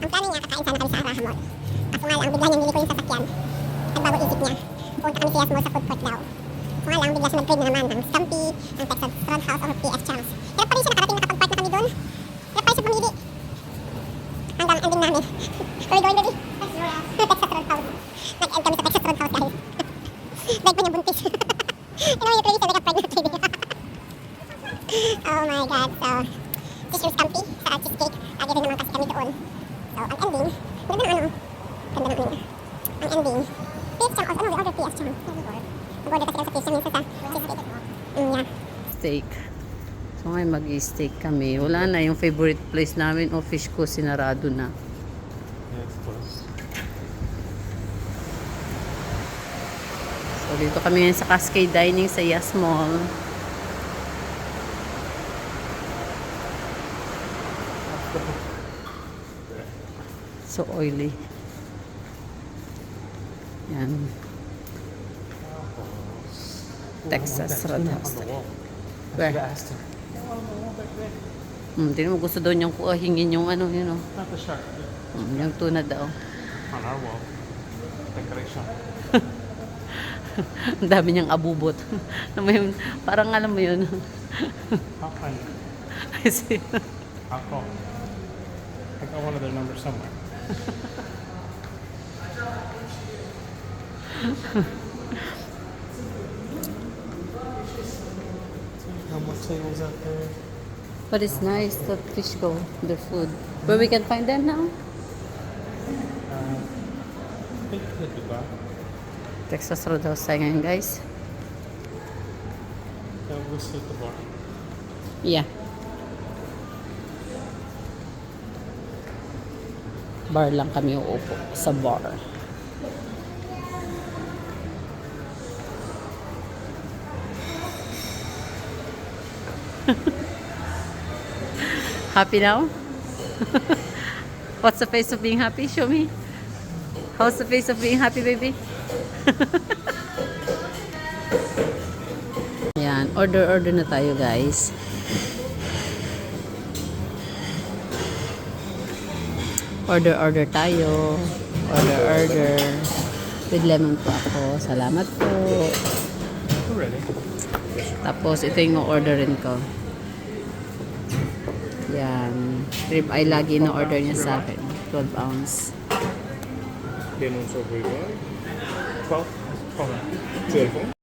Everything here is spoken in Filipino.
Ang plano niya, kakain sana kami sa Araha Mall. Kaso nga lang, bigla niyang nili ko yung sasakyan. Nagbago isip niya. Pupunta kami sa Yas Mall sa food court daw. Kaso nga lang, bigla siya nag-trade na naman ng Scampi, ng Texas Roadhouse o PF Chang's. Hirap pa rin siya, nakarating nakapag-park na kami doon. Hirap pa rin siya pumili. Hanggang ending namin. We're going to be Texas Roadhouse. Nag-end kami sa Texas Roadhouse guys. Beg ko niya buntis. You know, you crazy, sabi ka pregnant baby. Oh my God, so fish roast scampi sa cheesecake. Lagi rin naman kasi kami doon. So, ang ending, ganda ng ano, ganda ng ano. Ang ending, PF Chang also, we ordered PF Chang. Nag-order kasi kami sa PF Chang minsan sa cheesecake. Yeah. Steak. So ngayon mag-steak kami. Wala na yung favorite place namin o fish ko sinarado na. Yeah, it's close. So dito kami ngayon sa Cascade Dining sa Yas Mall. So oily. Yan. Texas Roadhouse. Where? Hindi mo gusto daw niyang hingin yung ano, yun o. Not the shark. Yung tuna daw. On our wall. Decoration. Ang dami niyang abubot. Alam mo yun, parang alam mo yun. How funny. I see. How cool. I got one of their numbers somewhere. How much tables out there? But it's nice that fish go, their food. Where we can find them now? I think the Dubai. Texas Roadhouse tayo ngayon, guys. Yeah, we'll sit at the bar. Yeah. Bar lang kami uupo sa bar. Happy now? What's the face of being happy? Show me. How's the face of being happy, baby? Yan, order na tayo, guys. Order tayo. Order. With lemon po ako. Salamat po. We're ready. Tapos, ito yung orderin ko. Yan. Rib eye lagi na order niya sa akin. 12 ounce. Then also we got 12. 12. 12.